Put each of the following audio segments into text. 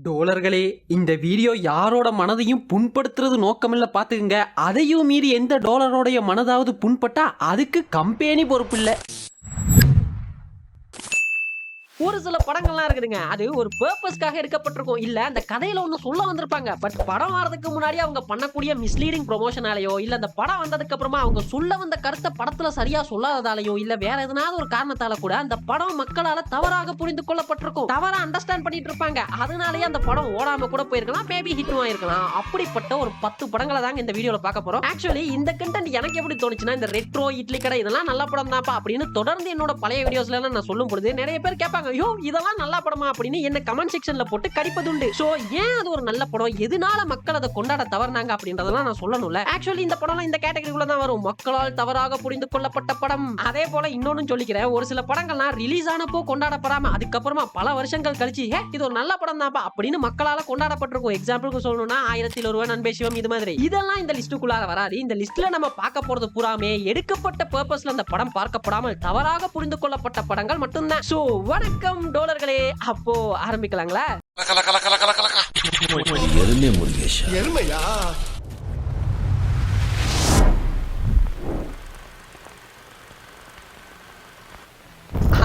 டோலர்களே, இந்த வீடியோ யாரோட மனதையும் புண்படுத்துறது நோக்கமில்ல பாத்துக்குங்க. அதையும் மீறி எந்த டோலரோடைய மனதாவது புண்பட்டா அதுக்கு கம்பெனி பொறுப்பு இல்ல. ஒரு சில படங்கள்லாம் இருக்குதுங்க, அது ஒரு பர்பஸ்க்காக எடுக்கப்பட்டிருக்கும். இல்ல அந்த கதையில ஒண்ணு சொல்ல வந்திருப்பாங்க. பட் படம் வரதுக்கு முன்னாடி அவங்க பண்ணக்கூடிய மிஸ்லீடிங் ப்ரொமோஷனாலயோ, இல்ல அந்த படம் வந்ததுக்கு அப்புறமா அவங்க சொல்ல வந்த கருத்தை படத்துல சரியா சொல்லாததாலயோ, இல்ல வேற எதனாவது ஒரு காரணத்தால கூட அந்த படம் மக்களால தவறாக புரிந்து கொள்ளப்பட்டிருக்கும். தவறா அண்டர்ஸ்டாண்ட் பண்ணிட்டு இருப்பாங்க. அதனாலேயே அந்த படம் ஓடாம கூட போயிருக்கலாம், மேபி ஹிட்டும் ஆயிருக்கலாம். அப்படிப்பட்ட ஒரு 10 படங்களை தாங்க இந்த வீடியோல பார்க்க போறோம். ஆக்சுவலி இந்த கண்டென்ட் எனக்கு எப்படி தோணுச்சுன்னா, இந்த ரெட்ரோ இட்லி கடை இதெல்லாம் நல்ல படம் தான்ப்பா அப்படின்னு தொடர்ந்து என்னோட பழைய வீடியோஸ்ல நான் சொல்லும் பொழுது நிறைய பேர் கேட்பாங்க, ஐயோ இதெல்லாம் நல்ல படமா அப்படின்னு என்ன கமெண்ட் செக்ஷன்ல போட்டு கடிப்பதுண்டு. சோ ஏன் அது ஒரு நல்ல படம், எதனால மக்கள் அதை கொண்டாட தவறுனாங்க அப்படின்றதெல்லாம் நான் சொல்லணும்ல. ஆக்சுவலி இந்த படம்லாம் இந்த கேட்டகரிக்குள்ள தான் வரும், மக்களால் தவறாக புரிந்து கொள்ளப்பட்ட படம். அதே போல இன்னொன்னு சொல்லிக்கிறேன், ஒரு சில படங்கள்லாம் ரிலீஸ் ஆனப்போ கொண்டாடப்படாம அதுக்கப்புறமா பல வருஷங்கள் கழிச்சு இது ஒரு நல்ல படம் தான்ப்பா அப்படின்னு மக்களால கொண்டாடப்பட்டிருக்கும். எக்ஸாம்பிளுக்கு சொல்லணும்னா 1001 அன்பே சிவம் இது மாதிரி. இதெல்லாம் இந்த லிஸ்டுக்குள்ளார வராது. இந்த லிஸ்ட்ல நம்ம பார்க்க போறது பூராமே எடுக்கப்பட்ட பர்பஸ்ல அந்த படம் பார்க்கப்படாமல் தவறாக புரிந்து கொள்ளப்பட்ட படங்கள் மட்டும்தான். சோ வணக்கம் டோலர்களே, அப்போ ஆரம்பிக்கலாங்களா? எருமை முருகேஷ், எருமையா?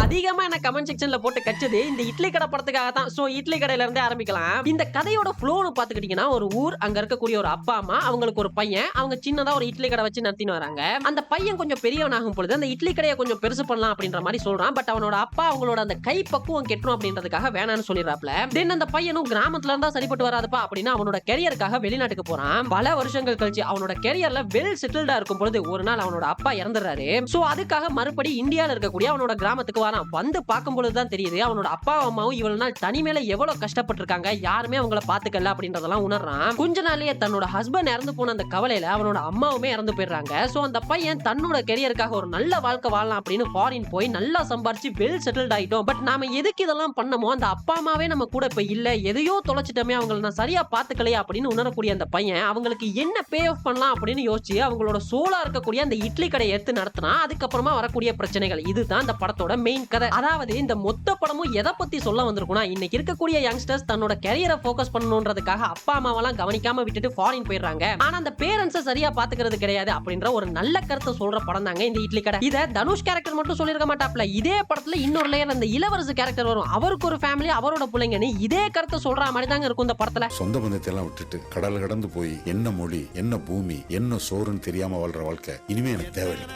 அதிகமா என்ன கமெண்ட் செக்ஷன்ல போட்டு கச்சது இந்த இட்லி கடை படத்துக்காக தான். சோ இட்லி கடையில இருந்தே ஆரம்பிக்கலாம். இந்த கதையோட ஃப்ளோன்னு பாத்துக்கிட்டீங்கன்னா, ஒரு ஊர், அங்க இருக்கக்கூடிய ஒரு அப்பா அம்மா, அவங்களுக்கு ஒரு பையன், அவங்க சின்னதா ஒரு இட்லி கடை வச்சு நடத்தின்னு வராங்க. அந்த பையன் கொஞ்சம் பெரியவனாகும் பொழுது அந்த இட்லி கடையை கொஞ்சம் பெருசு பண்ணலாம் அப்படின்ற மாதிரி சொல்றான். பட் அவனோட அப்பா அவங்களோட அந்த கை பக்குவம் கெட்டுரும் அப்படின்றதுக்காக வேணான்னு சொல்லிடுறாப்ல. தென் அந்த பையனும் கிராமத்துல இருந்தா சரிப்பட்டு வராதுப்பா அப்படின்னு அவனோட கெரியருக்காக வெளிநாட்டுக்கு போறான். பல வருஷங்கள் கழிச்சு அவனோட கெரியர்ல வெல் செட்டில்டா இருக்கும் பொழுது ஒரு நாள் அவனோட அப்பா இறந்துடுறாரு. சோ அதுக்காக மறுபடி இந்தியால இருக்கக்கூடிய அவனோட கிராமத்துக்கு வரான். வந்து பார்க்கும் பொழுதுதான் தெரியுது அவனோட அப்பா அம்மாவும் இவ்வளவு நாள் தனிமையில எவ்வளவு கஷ்டப்பட்டிருக்காங்க, யாருமே அவங்கள பாத்துக்கல அப்படின்றதெல்லாம் உணர்றான். கொஞ்ச நாள்லயே தன்னோட ஹஸ்பண்ட் இறந்து போன அந்த கவலையில அவனோட அம்மாவுமே இறந்து போயிடுறாங்க. சோ அந்த பையன் தன்னோட கெரியருக்காக ஒரு நல்ல வாழ்க்கை வாழலாம் அப்படின்னு ஃபாரின் போய் நல்லா சம்பாரிச்சு வெல் செட்டில்ட் ஆயிட்டோம். பட் நாம எதுக்கு இதெல்லாம் பண்ணமோ அந்த அப்பா அம்மாவே நம்ம கூட இப்ப இல்ல, எதையோ தொலைச்சிட்டோமே, அவங்களை நான் சரியா பாத்துக்கலையா அப்படின்னு உணரக்கூடிய அந்த பையன் அவங்களுக்கு என்ன பே ஆஃப் பண்ணலாம் அப்படின்னு யோசிச்சு அவங்களோட சோலா இருக்கக்கூடிய அந்த இட்லி கடை எடுத்து நடத்தினா அதுக்கப்புறமா வரக்கூடிய பிரச்சனைகள். இதுதான் இந்த படத்தோட மெயின் கதை. அதாவது இந்த மொத்த படமும் எதை பத்தி சொல்ல வந்திருக்கும்னா, இன்னைக்கு இருக்கக்கூடிய யங்ஸ்டர்ஸ் தன்னோட கரியரை ஃபோக்கஸ் பண்ணணும்ன்றதுக்காக அப்பா அம்மாவெல்லாம் கவனிக்காம விட்டுட்டு ஃபாரின் போயிடுறாங்க. ஆனா அந்த பேரண்ட்ஸை சரியா பாத்துக்கிறது கிடையாது அப்படின்ற ஒரு நல்ல கருத்தை சொல்ற படம் தாங்க இந்த இட்லி கடை. இத தனுஷ் கேரக்டர் மட்டும் சொல்லிருக்க மாட்டாப்ல. இதே படத்துல இன்னொரு லேயர் அந்த இளவரசு கேரக்டர் வரும். அவருக்கு ஒரு ஃபேமிலி, அவரோட பிள்ளைங்கன்னு இதே கருத்தை சொல்ற மாதிரி தாங்க இருக்கும் இந்த படத்துல. சொந்த பந்தத்தை எல்லாம் விட்டுட்டு கடல் கடந்து போய் என்ன மொழி, என்ன பூமி, என்ன சோறுன்னு தெரியாம வாழ்ற வாழ்க்கை இனிமே எனக்கு தேவையில்லை.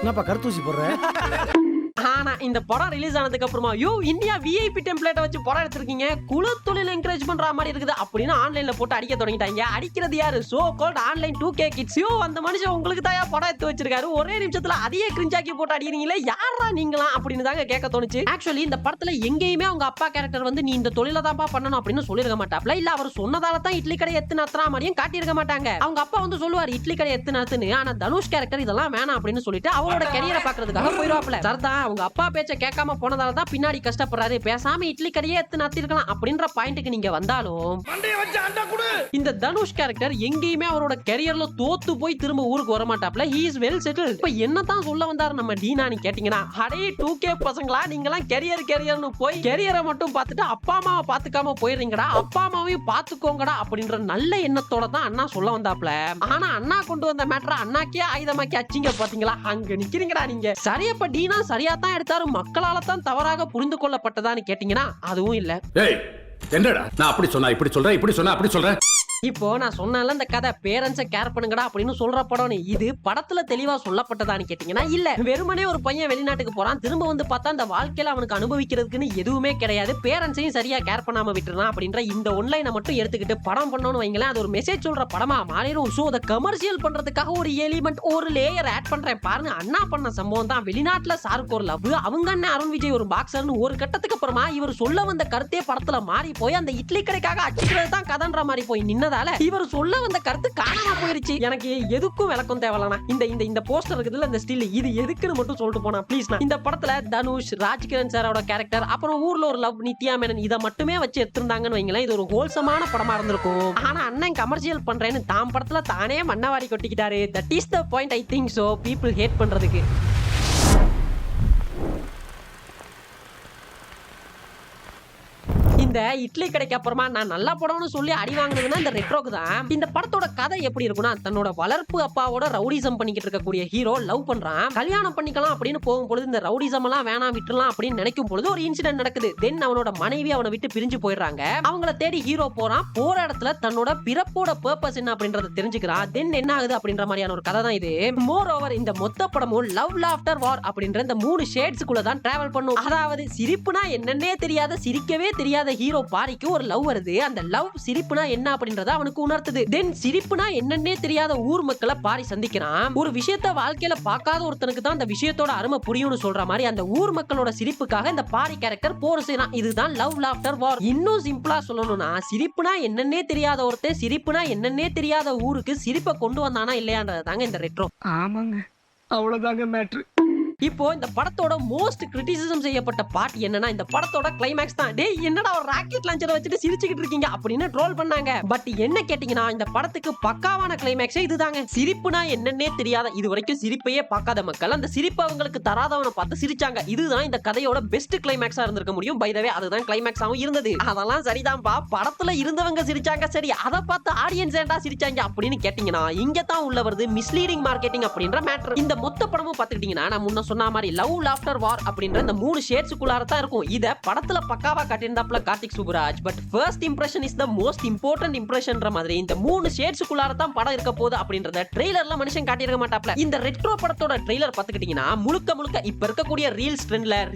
என்னப்பா கருத்தூசி போடுற? ஆனா இந்த படம் ரிலீஸ் ஆனதுக்கு அப்புறமா இந்தியா விஐபி டெம்ப்ளேட்டை வச்சு படம் எடுத்திருக்கீங்க, குழு தொழில் என்கரேஜ் பண்ற மாதிரி இருக்குது அப்படின்னு ஆன்லைன்ல போட்டு அடிக்க தொடங்கிட்டாங்க. அடிக்கிறது யாரு? So called online 2K kids. அந்த மனுஷன் உங்களுக்கு தான் படம் எடுத்து வச்சிருக்காரு, ஒரே நிமிஷத்துல அதையே கிரிஞ்சாக்கி போட்டு அடிக்கிறீங்களே, யாரா நீங்களா அப்படின்னு தாங்க கேட்க தோணுச்சு. ஆக்சுவலி இந்த படத்துல எங்கேயுமே அவங்க அப்பா கேரக்டர் வந்து நீ இந்த தொழில தான்ப்பா பண்ணணும் அப்படின்னு சொல்லிருக்க மாட்டாப்ல. இல்ல அவர் சொன்னதால தான் இட்லி கடை எத்து நடத்துற மாதிரியும் காட்டியிருக்க மாட்டாங்க. அவங்க அப்பா வந்து சொல்லுவார் இட்லி கடை எத்து நடத்துன்னு. ஆனா தனுஷ் கேரக்டர் இதெல்லாம் வேணாம் அப்படின்னு சொல்லிட்டு அவரோட கரியரை பாக்குறதுக்காக போயிடுவாப்ல. சரிதான், அவங்க அப்பா பேச்ச கேட்காம போனதால தான் பின்னாடி கஷ்டப்படுறாரு, பேசாம இட்லி கடையே எடுத்து நடத்திருக்கலாம் அப்படின்ற பாயிண்ட்க்கு நீங்க வந்தாலும் இந்த தனுஷ் கேரக்டர் எங்கேயுமே அவரோட கரியர்ல தோத்து போய் திரும்ப ஊருக்கு வர மாட்டாப்ல. He is well settled. இப்ப என்னதான் சொல்ல வந்தாரு நம்ம டீனான்னு கேட்டீங்கன்னா, அடே 2K பசங்களா நீங்கலாம் கரியர்னு போய் கரியரை மட்டும் பார்த்துட்டு அப்பா அம்மாவை பாத்துக்காம போயிடுறீங்கடா, அப்பா அம்மாவையும் பாத்துக்கோங்கடா அப்படின்ற நல்ல எண்ணத்தோட தான் அண்ணா சொல்ல வந்தாப்ல. ஆனா அண்ணா கொண்டு வந்த மேட்டரை அண்ணாக்கே ஆயுதமாக்கி அச்சிங்க பாத்தீங்களா, அங்க நிக்கிறீங்கடா நீங்க. சரியப்ப டீனா சரியா தான் எடுத்தாரு, மக்களால தான் தவறாக புரிந்து கொள்ளப்பட்டதான்னு கேட்டீங்கன்னா அதுவும் இல்ல. என்னடா நான் அப்படி சொன்னா இப்படி சொல்றேன், இப்படி சொன்னா அப்படி சொல்றேன். இப்போ நான் சொன்னால இந்த கதை பேரண்ட்ஸை கேர் பண்ணுங்கடா அப்படின்னு சொல்ற படம். இது படத்துல தெளிவா சொல்லப்பட்டதான்னு கேட்டீங்கன்னா இல்ல. வெறுமனே ஒரு பையன் வெளிநாட்டுக்கு போறான், திரும்ப வந்து பார்த்தா அந்த வாழ்க்கையில அவனுக்கு அனுபவிக்கிறதுக்குன்னு எதுவுமே கிடையாது, பேரண்ட்ஸையும் சரியா கேர் பண்ணாம விட்டுறான் அப்படின்ற இந்த ஒன்லைனை மட்டும் எடுத்துக்கிட்டு படம் பண்ணணும்னு வைங்களேன், அது ஒரு மெசேஜ் சொல்ற படமா மாறிடும். சோ அதை கமர்ஷியல் பண்றதுக்காக ஒரு எலிமெண்ட், ஒரு லேயர் ஆட் பண்றேன் பாருங்க. அண்ணா பண்ண சம்பவம் தான் வெளிநாட்டுல சாருக்கு ஒரு லவ், அவங்க அண்ணன் அருண் விஜய் ஒரு பாக்ஸர்னு ஒரு கட்டத்துக்கு அப்புறமா இவர் சொல்ல வந்த கருத்தே படத்துல மாறி போய் அந்த இட்லி கடைக்காக அடிக்கிறது தான் கதன்ற மாதிரி போய் நின்ன இவர் சொல்ல வந்த கருத்து காணாம போயிருச்சு. எனக்கு எதுக்கும் விளக்கம் தேவலனா, இந்த போஸ்டர் இருக்குதுல, இந்த ஸ்டில் இது எதுக்குன்னு மட்டும் சொல்லிட்டு போனா ப்ளீஸ். இந்த படத்துல தனுஷ், ராஜ்கிரண் சாரோட கேரக்டர், அப்புறம் ஊர்ல ஒரு லவ், நித்யா மேனன், இதை மட்டுமே வச்சு எடுத்திருந்தாங்கன்னு வைங்களேன், இது ஒரு ஹோல்சமான படமா இருந்திருக்கும். ஆனா அண்ணன் கமர்ஷியல் பண்றேன்னு தாம் படத்துல தானே மண்ணவாரி கொட்டிக்கிட்டாரு. That is the point I think. So people hate பண்றதுக்கு இந்த இட்லி கடைக்கு அப்புறமா நான் நல்லா படம்னு சொல்லி அடி வாங்குனதுன்னா இந்த ரெட்ரோக்கு தான். இந்த படத்தோட கதை எப்படி இருக்குன்னா, தன்னோட வளர்ப்பு அப்பாவோட ரவுடிசம் பண்ணிக்கிட்டு இருக்கக்கூடிய ஹீரோ லவ் பண்றான். கல்யாணம் பண்ணிக்கலாம் அப்படின்னு போகும்போது இந்த ரவுடிசம் எல்லாம் வேணாம் விட்டுலாம் அப்படின்னு நினைக்கும் பொழுது ஒரு இன்சிடென்ட் நடக்குது. தென் அவனோட மனைவி அவனை விட்டு பிரிஞ்சு போயிடுறாங்க. அவங்கள தேடி ஹீரோ போறான். போற இடத்துல தன்னோட பிறப்போட பர்பஸ் என்ன அப்படின்றத தெரிஞ்சுக்கிறான். தென் என்ன ஆகுது அப்படின்ற மாதிரியான ஒரு கதை தான் இது. மோர் ஓவர் இந்த மொத்த படமும் லவ் லாஃப்டர் வார் அப்படின்ற இந்த 3 ஷேட்ஸ்க்குள்ள தான் டிராவல் பண்ணும். அதாவது சிரிப்புனா என்னன்னே தெரியாத, சிரிக்கவே தெரியாத ஹீரோ பாரிக்கு ஒரு லவ் வருது. அந்த லவ் சிரிப்புனா என்ன அப்படின்றத அவனுக்கு உணர்த்துது. தென் சிரிப்புனா என்னன்னே தெரியாத ஊர் மக்களை பாரி சந்திக்கிறான். ஒரு விஷயத்த வாழ்க்கையில பார்க்காத ஒருத்தனுக்கு தான் அந்த விஷயத்தோட அருமை புரியும்னு சொல்ற மாதிரி அந்த ஊர் மக்களோட சிரிப்புக்காக இந்த பாரி கேரக்டர் போர் செய்யறான். இதுதான் லவ் லாஃப்டர் வார். இன்னும் சிம்பிளா சொல்லணும்னா, சிரிப்புனா என்னன்னே தெரியாத ஒருத்தன் சிரிப்புனா என்னன்னே தெரியாத ஊருக்கு சிரிப்பை கொண்டு வந்தானா இல்லையான்றது தாங்க இந்த ரெட்ரோ. ஆமாங்க, அவ்வளவுதாங்க மேட்ரு. இப்போ இந்த படத்தோட மோஸ்ட் கிரிட்டிசிசம் செய்யப்பட்ட பார்ட் என்னன்னா, இந்த படத்தோட கிளைமேக்ஸ் தான். டேய் என்னடா ஒரு ராக்கெட் லான்ச்சரை வச்சுட்டு சிரிச்சுக்கிட்டு இருக்கீங்க அப்படின்னு ட்ரோல் பண்ணாங்க. பட் என்ன கேட்டீங்கன்னா, இந்த படத்துக்கு பக்காவான கிளைமேக்ஸே இதுதாங்க. சிரிப்புனா என்னன்னே தெரியாத, இது வரைக்கும் சிரிப்பையே பார்க்காத மக்கள் அந்த சிரிப்பு அவங்களுக்கு தராதவனை பார்த்து சிரிச்சாங்க. இதுதான் இந்த கதையோட பெஸ்ட் கிளைமேக்ஸா இருந்திருக்க முடியும். பை த வே அதுதான் கிளைமேக்ஸாவும் இருந்தது. அதெல்லாம் சரிதான்பா, படத்துல இருந்தவங்க சிரிச்சாங்க, சரி அதை பார்த்து ஆடியன்ஸ் ஏன்டா சிரிச்சாங்க அப்படின்னு கேட்டீங்கன்னா, இங்க தான் உள்ள வருது மிஸ்லீடிங் மார்க்கெட்டிங் அப்படின்ற மேட்டர். இந்த மொத்த படமும் பார்த்துக்கிட்டீங்கன்னா, நான் முன்ன சொன்ன மாதிரி லவ் லாஃப்டர் வார் அப்படின்ற இந்த 3 ஷேட்ஸ்க்குள்ளார தான் இருக்கும். இத படத்துல பக்காவா காட்டியிருந்தாப்ல Karthik Subbaraj. But first impression is the most important இம்ப்ரெஷன்ன்ற மாதிரி இந்த 3 ஷேட்ஸ்க்குள்ளார தான் படம் இருக்க போகுது அப்படின்றத ட்ரெய்லர்ல மனுஷன் காட்டியிருக்க மாட்டாப்ல. இந்த ரெட்ரோ படத்தோட ட்ரெய்லர் பார்த்துக்கிட்டீங்கன்னா, முழுக்க இப்ப இருக்கக்கூடிய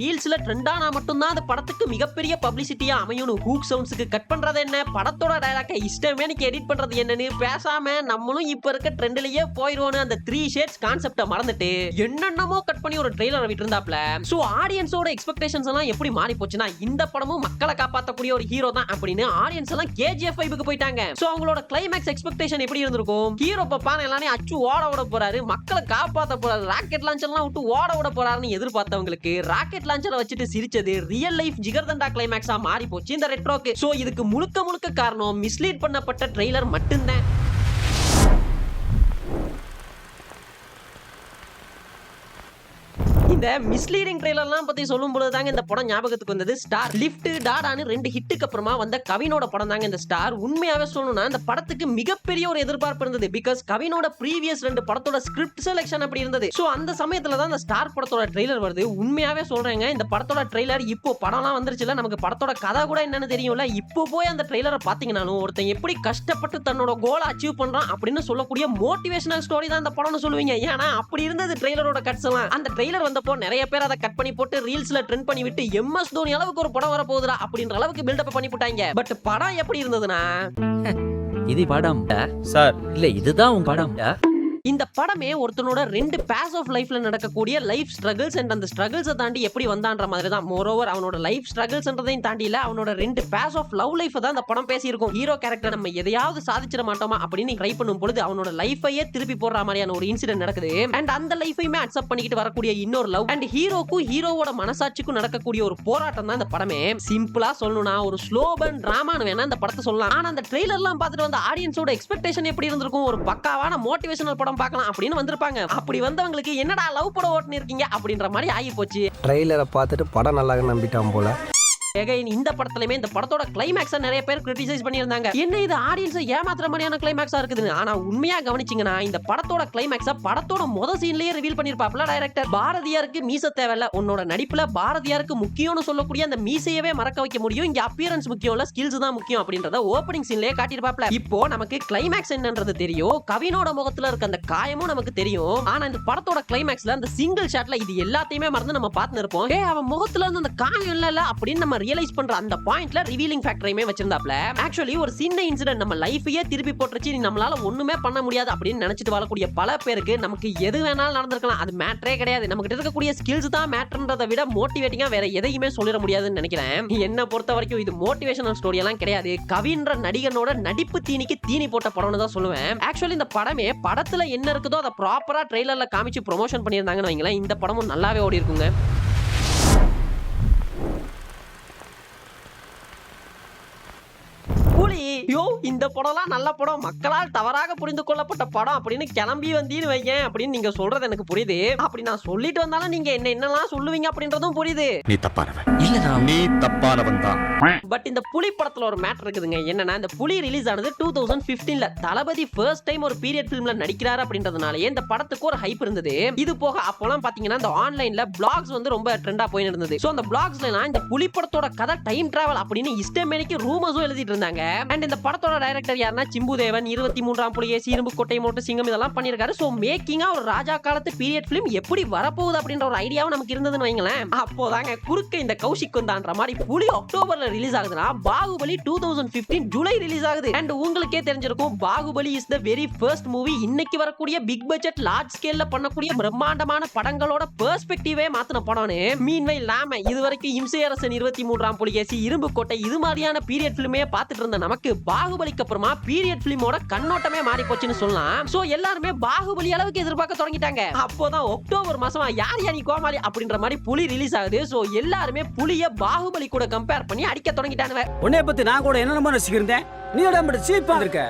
ரீல்ஸ்ல ட்ரெண்டானா மட்டும்தான் அந்த படத்துக்கு மிகப்பெரிய பப்ளிசிட்டியா அமையும். ஹூக் சவுண்ட்ஸ்க்கு கட் பண்றது என்ன, படத்தோட டயலாக இஷ்டமே நீக்கு எடிட் பண்றது என்னன்னு பேசாம நம்மளும் இப்ப இருக்க ட்ரெண்ட்லயே போயிடுவோம். அந்த 3 ஷேட்ஸ் கான்செப்ட மறந்துட்டு என்னென்னமோ கட் பண்ணி ஒரு ட்ரெய்லர் விட்டு இருந்தாப்ல. சோ ஆடியன்ஸோட எக்ஸ்பெக்டேஷன்ஸ் எல்லாம் எப்படி மாறி போச்சுன்னா, இந்த படமும் மக்களை காப்பாத்தக்கூடிய ஒரு ஹீரோ தான் அப்படின்னு ஆடியன்ஸ் எல்லாம் KGF வைபுக்கு போயிட்டாங்க. சோ அவங்களோட கிளைமேக்ஸ் எக்ஸ்பெக்டேஷன் எப்படி இருந்திருக்கும்? ஹீரோ பாப்பான எல்லாமே அச்சு ஓட விட போறாரு, மக்களை காப்பாத்த போறாரு, ராக்கெட் லான்ச்சர் எல்லாம் விட்டு ஓட விட போறாருன்னு எதிர்பார்த்தவங்களுக்கு ராக்கெட் லான்ச்சரை வச்சுட்டு சிரிச்சது ரியல் லைஃப் ஜிகர்தண்டா கிளைமேக்ஸா மாறி போச்சு இந்த ரெட்ரோக்கு. சோ இதுக்கு முழுக்க காரணம் மிஸ்லீட் பண்ணப்பட்ட ட்ரெய்லர் மட்டும்தான். இந்த மிஸ்லீடிங் ட்ரெய்லர்லாம் பத்தி சொல்லும் பொழுது தாங்க இந்த படம் ஞாபகத்துக்கு வந்தது. ஸ்டார், லிஃப்ட், டாடான்னு 2 ஹிட்டுக்கு அப்புறமா வந்த கவினோட படம் தாங்க இந்த ஸ்டார். உண்மையாவே சொல்லணும்னா இந்த படத்துக்கு மிகப்பெரிய ஒரு எதிர்பார்ப்பு இருந்தது. பிகாஸ் கவினோட ப்ரீவியஸ் 2 படத்தோட ஸ்கிரிப்ட் செலக்ஷன் அப்படி இருந்தது. சோ அந்த சமயத்துல தான் இந்த ஸ்டார் படத்தோட ட்ரெய்லர் வருது. உண்மையாவே சொல்றேங்க, இந்த படத்தோட ட்ரெய்லர் இப்போ படம்லாம் வந்துருச்சுல, நமக்கு படத்தோட கதை கூட என்னன்னு தெரியும்ல. இப்போ போய் அந்த ட்ரெய்லரை பாத்தீங்கன்னாலும் ஒருத்தன் எப்படி கஷ்டப்பட்டு தன்னோட கோலை அச்சீவ் பண்றான் அப்படின்னு சொல்லக்கூடிய மோட்டிவேஷனல் ஸ்டோரி தான் இந்த படம்னு சொல்லுவீங்க. ஏன்னா அப்படி இருந்தது ட்ரெய்லரோட கட்ஸ் எல்லாம். அந்த ட்ரெய்லர் வந்தப்போ நிறைய பேர் அதை கட் பண்ணி போட்டு ரீல்ஸ்ல ட்ரெண்ட் பண்ணி விட்டு MS தோனி அளவுக்கு ஒரு படம் வர போகுதுடா அப்படின்ற அளவுக்கு பில்டப் பண்ணி போட்டாங்க. பட் படம் எப்படி இருந்ததுன்னா, இது படம் சார் இல்ல, இதுதான் உன் படம். இந்த படமே ஒருத்தனோட 2 பேஸ் ஆஃப் லைஃப்ல நடக்கக்கூடிய லைஃப் ஸ்ட்ரகிள்ஸ் அண்ட் அந்த ஸ்ட்ரகிள்ஸை தாண்டி எப்படி வந்தான்ற மாதிரி தான். மோரோவர் அவனோட லைஃப் ஸ்ட்ரகிள்ஸ்ன்றதையும் தாண்டில அவனோட 2 பேஸ் ஆஃப் லவ் லைஃப் தான் இந்த படம் பேசியிருக்கும். ஹீரோ கேரக்டர் நம்ம எதையாவது சாதிச்சிட மாட்டோமா அப்படின்னு ட்ரை பண்ணும் பொழுது அவனோட லைஃபையே திருப்பி போடுற மாதிரியான ஒரு இன்சிடென்ட் நடக்குது. அண்ட் அந்த லைஃபையுமே அக்செப்ட் பண்ணிக்கிட்டு வரக்கூடிய இன்னொரு லவ் அண்ட் ஹீரோக்கும் ஹீரோவோட மனசாட்சிக்கும் நடக்கக்கூடிய ஒரு போராட்டம் தான் இந்த படமே. சிம்பிளா சொல்லணும்னா ஒரு ஸ்லோ பர்ன் டிராமான்னு வேணா இந்த படத்தை சொல்லலாம். ஆனா அந்த ட்ரெய்லர்லாம் பார்த்துட்டு வந்த ஆடியன்ஸோட எக்ஸ்பெக்டேஷன் எப்படி இருந்திருக்கும்? ஒரு பக்காவான மோட்டிவேஷனல் படம் பார்க்கலாம் அப்படின்னு வந்திருப்பாங்க. அப்படி வந்தவங்களுக்கு என்னடா லவ் படம் ஓட்டுன்னு இருக்கீங்க அப்படின்ற மாதிரி ஆகி போச்சு. ட்ரெய்லரை பார்த்துட்டு படம் நல்லா நம்பிட்டான் போல. இந்த படத்துலயுமே இந்த படத்தோட கிளைமேக்ஸை நிறைய பேர் கிரிட்டிசைஸ் பண்ணியிருந்தாங்க. என்ன இது ஆடியன்ஸை ஏமாத்துற மாதிரியான கிளைமேக்ஸா இருக்குதுன்னு. ஆனா உண்மையா கவனிச்சீங்கன்னா இந்த படத்தோட கிளைமேக்ஸை படத்தோட முதல் சீன்லயே ரிவீல் பண்ணிருப்பாப்ல டைரக்டர். பாரதியாருக்கு மீச தேவையில்ல, உன்னோட நடிப்புல பாரதியாருக்கு முக்கியம்னு சொல்லக்கூடிய அந்த மீசையவே மறக்க வைக்க முடியும். இங்க அப்பியரன்ஸ் முக்கியம் இல்ல, ஸ்கில்ஸ் தான் முக்கியம் அப்படின்றத ஓப்பனிங் சீன்லயே காட்டியிருப்பாப்ல. இப்போ நமக்கு கிளைமேக்ஸ் என்னன்றது தெரியும், கவினோட முகத்துல இருக்க அந்த காயமும் நமக்கு தெரியும். ஆனா இந்த படத்தோட கிளைமேக்ஸ்ல அந்த சிங்கிள் ஷாட்ல இது எல்லாத்தையுமே மறந்து நம்ம பார்த்து இருப்போம். அவன் முகத்துல இருந்து அந்த காயம் இல்ல அப்படின்னு நம்ம ரியலைஸ் பண்ற அந்த பாயிண்ட்ல ரிவீலிங் ஃபேக்டரையுமே வச்சிருந்தாப்ல. ஆக்சுவலி ஒரு சின்ன இன்சிடென்ட் நம்ம லைஃபையே திருப்பி போட்டுருச்சு, நம்மளால ஒண்ணுமே பண்ண முடியாது அப்படின்னு நினைச்சிட்டு வாழக்கூடிய பல பேருக்கு நமக்கு எது வேணாலும் நடந்திருக்கலாம், அது மேட்டரே கிடையாது. நம்ம கிட்ட இருக்கக்கூடிய ஸ்கில்ஸ் தான் மேட்டர்ன்றதை விட மோட்டிவேட்டிங்கா வேற எதையுமே சொல்லிட முடியாதுன்னு நினைக்கிறேன். என்ன பொறுத்த வரைக்கும் இது மோட்டிவேஷனல் ஸ்டோரி எல்லாம் கிடையாது, கவின்ற நடிகனோட நடிப்பு தீனிக்கு தீனி போட்ட படம்னு தான் சொல்லுவேன். ஆக்சுவலி இந்த படமே படத்துல என்ன இருக்குதோ அதை ப்ராப்பரா ட்ரெய்லர்ல காமிச்சு ப்ரொமோஷன் பண்ணியிருந்தாங்கன்னு வைங்களேன், இந்த படமும் நல்லாவே ஓடி இருக்குங்க. புலி யோ இந்த படம்லாம் நல்ல படம், மக்களால் தவறாக புரிந்து கொள்ளப்பட்ட படம் அப்படின்னு கிளம்பி வந்தீன்னு வைங்க அப்படின்னு நீங்க சொல்றது எனக்கு புரியுது. அப்படி நான் சொல்லிட்டு வந்தாலும் நீங்க என்னென்னலாம் சொல்லுவீங்க அப்படின்றதும் புரியுது. நீ தப்பானவன், இல்ல நான் நீ தப்பானவன் தான். பட் இந்த புலி படத்துல ஒரு மேட்டர் இருக்குதுங்க. என்னன்னா இந்த புலி ரிலீஸ் ஆனது 2015ல. தளபதி ஃபர்ஸ்ட் டைம் ஒரு பீரியட் ஃபிலிம்ல நடிக்கிறாரு அப்படின்றதுனாலயே இந்த படத்துக்கு ஒரு ஹைப் இருந்தது. இது போக அப்போலாம் பாத்தீங்கன்னா இந்த ஆன்லைன்ல பிளாக்ஸ் வந்து ரொம்ப ட்ரெண்டா போய் இருந்தது. சோ அந்த பிளாக்ஸ்ல இந்த புலி படத்தோட கதை டைம் டிராவல் அப்படின்னு இஷ்டமேனிக்கு ரூமர்ஸும் எழுதிட்டு இருந்தாங்க. அண்ட் இந்த படத்தோட டைரக்டர் யாருன்னா சிம்புதேவன், 23ஆம் புலிகேசி, இரும்பு கோட்டை மோட்டு சிங்கம் இதெல்லாம் பண்ணிருக்காரு. சோ மேக்கிங்கா ஒரு ராஜா காலத்து பீரியட் ஃபிலிம் எப்படி வரப்போகுது அப்படின்ற ஒரு ஐடியாவும் நமக்கு இருந்ததுன்னு வைங்களேன். அப்போதாங்க குறுக்க இந்த கௌஷிக் வந்தான்ற மாதிரி புலி அக்டோபர்ல ரிலீஸ் ஆகுதுன்னா பாகுபலி 2015 ஜூலை ரிலீஸ் ஆகுது. அண்ட் உங்களுக்கே தெரிஞ்சிருக்கும் Baahubali is the very first movie இன்னைக்கு வரக்கூடிய பிக் பட்ஜெட் லார்ஜ் ஸ்கேல்ல பண்ணக்கூடிய பிரம்மாண்டமான படங்களோட பெர்ஸ்பெக்டிவே மாத்தின படம்னு. மீன்வைல் நாம இதுவரைக்கும் இம்சையரசன், 23ஆம் புலிகேசி, இரும்பு கோட்டை இது மாதிரியான பீரியட் ஃபிலிமே பார்த்துட்டு இருந்த நமக்கு பாகுபலிக்கு அப்புறமா பீரியட் ஃபிலிமோட கண்ணோட்டமே மாறி போச்சுன்னு சொல்லலாம். சோ எல்லாருமே பாகுபலி அளவுக்கு எதிர்பார்க்க தொடங்கிட்டாங்க. அப்போதான் அக்டோபர் மாசமா யார் யானி கோமாளி அப்படின்ற மாதிரி புலி ரிலீஸ் ஆகுது. சோ எல்லாருமே புலிய பாகுபலி கூட கம்பேர் பண்ணி அடிக்க தொடங்கிட்டானுவ. உன்னை பத்தி நான் கூட என்ன நினைச்சுக்கிறேன், நீ உடம்பு சீப்பா இருக்க.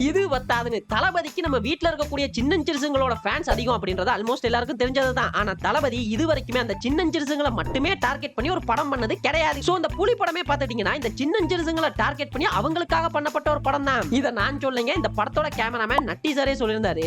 இது வத்தாதுன்னு தளபதிக்கு நம்ம வீட்ல இருக்கக்கூடிய சின்னஞ்சிறுசுங்களோட ஃபேன்ஸ் அதிகம் அப்படின்றது ஆல்மோஸ்ட் எல்லாருக்கும் தெரிஞ்சதுதான். ஆனா தளபதி இது வரைக்குமே அந்த சின்னஞ்சிறுசுங்களை மட்டுமே டார்கெட் பண்ணி ஒரு படம் பண்ணது கிடையாது. சோ அந்த புலி படமே பார்த்துட்டீங்கன்னா இந்த சின்னஞ்சிறுசுங்களை டார்கெட் பண்ணி அவங்களுக்காக பண்ணப்பட்ட ஒரு படம் தான். இதை நான் சொல்லுங்க, இந்த படத்தோட கேமராமேன் நட்டி சாரே சொல்லியிருந்தாரு.